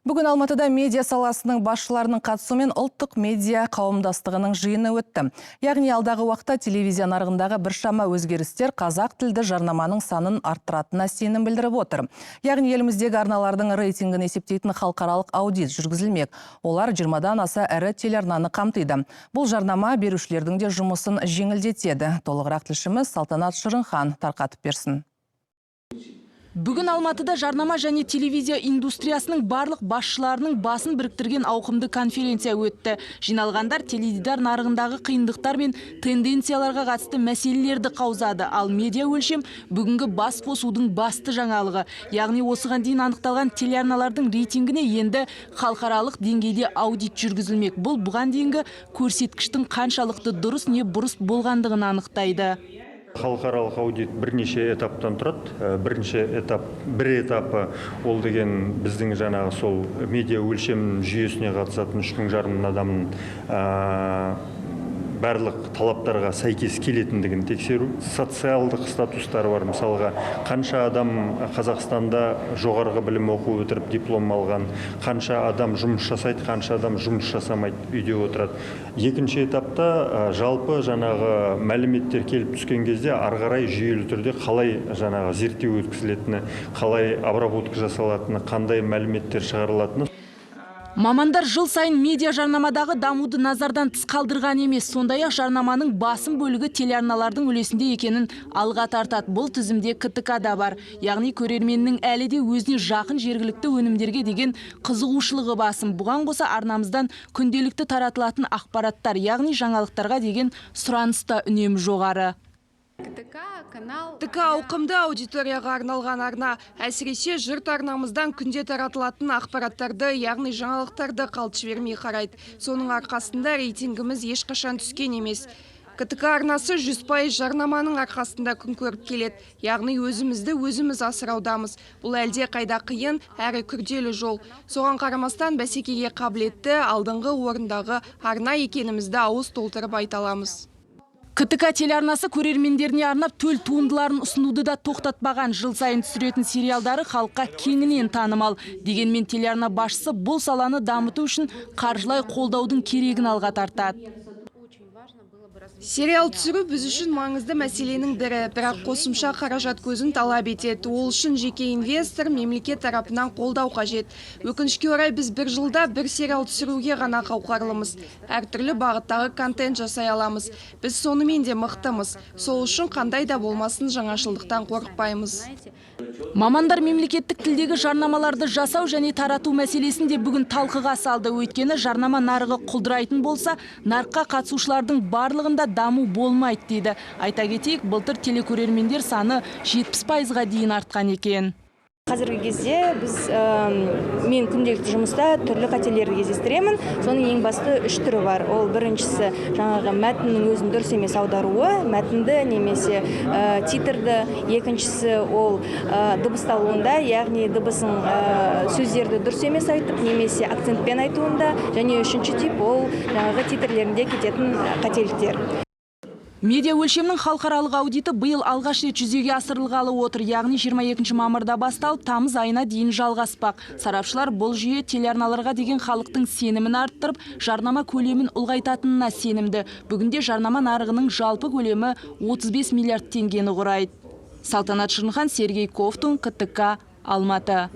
Бүгін Алматыда медиа саласының басшыларының қатысуымен ұлттық медиа қауымдастығының жиыны өтті. Яғни алдағы уақытта телевизия нарығындағы біршама өзгерістер қазақ тілді жарнаманың санын арттыратынына сенім білдіріп отыр. Яғни еліміздегі арналардың рейтингін есептейтін халықаралық аудит жүргізілмек. Олар 20-дан аса ірі телеарнаны қамтиды. Бұл жарнама берушілердің де жұмысын жеңілдетеді. Толығырақ тілшіміз Салтанат Шырынхан тарқатып берсін. Бүгін Алматыда жарнама және телевизия индустриясының барлық басшыларының басын біріктірген ауқымды конференция өтті. Жиналғандар теледидар нарығындағы қиындықтар мен тенденцияларға қатысты мәселелерді қаузады. Ал медиа өлшем бүгінгі бас қосудың басты жаңалығы. Яғни осыған дейін анықталған телеарналардың рейтингіне енді халықаралық деңгейде аудит жүргізілмек. Бұл бұған дейінгі көрсеткіштің қаншалықты дұрыс не бұрыс болғандығын анықтайды. Халықаралық аудит бірнеше этаптан тұрады. Бір этапы ол деген біздің жаңағы сол медиа өлшем жүйесіне қатысатын 3500 адамның барлық талаптарға сәйкес келетіндігін тексеру. Социалдық статустары бар. Мысалға, қанша адам Қазақстанда жоғарғы білім оқу өтіріп диплом алған, қанша адам жұмыс жасайды, қанша адам жұмыс жасамайды, үйде отырады. Екінші этапта жалпы жаңағы мәліметтер келіп түскен кезде ары қарай жүйелі түрде қалай жаңағы зерттеу өткізілетіні, қалай обработка жасалатыны, қандай мәліметтер шығарылатыны. Мамандар жыл сайын медиа жарнамадағы дамуды назардан тыс қалдырған емес. Сондай-ақ жарнаманың басым бөлігі телеарналардың үлесінде екенін алға тартады. Бұл тізімде КТК да бар. Яғни көрерменнің әлі де өзіне жақын жергілікті өнімдерге деген қызығушылығы басым. Бұған қоса арнамыздан күнделікті таратылатын ақпараттар, яғни жаңалықтарға деген сұраныс та үнемі жоғары. ТК ауқымды аудиторияға арналған арна. Әсіресе жұрт арнамыздан күнде таратылатын ақпараттарды, яғни жаңалықтарды қалт жібермей қарайды. Соның арқасында рейтингіміз ешқашан түскен емес. КТК арнасы 100% жарнаманың арқасында күн көріп келеді. Яғни өзімізді өзіміз асыраудамыз. Бұл әлде қайда қиын, әрі күрделі жол. Соған қарамастан бәсекеге қабілетті, алдыңғы орындағы арна екенімізді ауыз толтырып айта аламыз. КТК телеарнасы көрермендеріне арнап төл туындыларын ұсынуды да тоқтатпаған. Жыл сайын түсіретін сериалдары халыққа кеңінен танымал. Дегенмен телеарна басшысы бұл саланы дамыту үшін қаржылай қолдаудың керегін алға тартады. Сериал түсіру біз үшін маңызды мәселенің бірі, бірақ қосымша қаражат көзін талап етеді. Ол үшін жеке инвестор, мемлекет тарапынан қолдау қажет. Өкінішке орай біз бір жылда бір сериал түсіруге ғана қауқарлымыз. Әртүрлі бағыттағы контент жасай аламыз. Біз сонымен де мықтымыз. Сол үшін қандай да болмасын жаңашылдықтан қорықпаймыз. Мамандар мемлекеттік тілдегі жарнамаларды жасау және тарату мәселесінде бүгін талқыға салды. Өйткені жарнама нарығы құлдырайтын болса, нарыққа қатысушылардың барлығында даму болмайды дейді. Айта кетейік, былтыр телекөрермендер саны 70%-ға дейін артқан екен. Қазіргі кезде мен күнделікті жұмыста түрлі қателерді кездестіремін. Соның ең басты 3 түрі бар. Ол біріншісі жаңағы мәтіннің өзін дұрыс емес аударуы, мәтінді немесе титрді. Екіншісі ол дыбысталуында, яғни дыбысын сөздерді дұрыс емес айтып, немесе акцентпен айтуында. Және үшінші тип ол жаңағы титрлерінде кететін қателіктер. Медиа өлшемнің халықаралық аудиті биыл алғаш рет жүзеге асырылғалы отыр. Яғни 22 мамырда басталып, тамыз айына дейін жалғаспақ. Сарапшылар бұл жүйе телеарналарға деген халықтың сенімін арттырып, жарнама көлемін ұлғайтатынына сенімді. Бүгінде жарнама нарығының жалпы көлемі 35 миллиард теңгені құрайды. Салтанат Шырынхан, Сергей Ковтун, КТК, Алматы.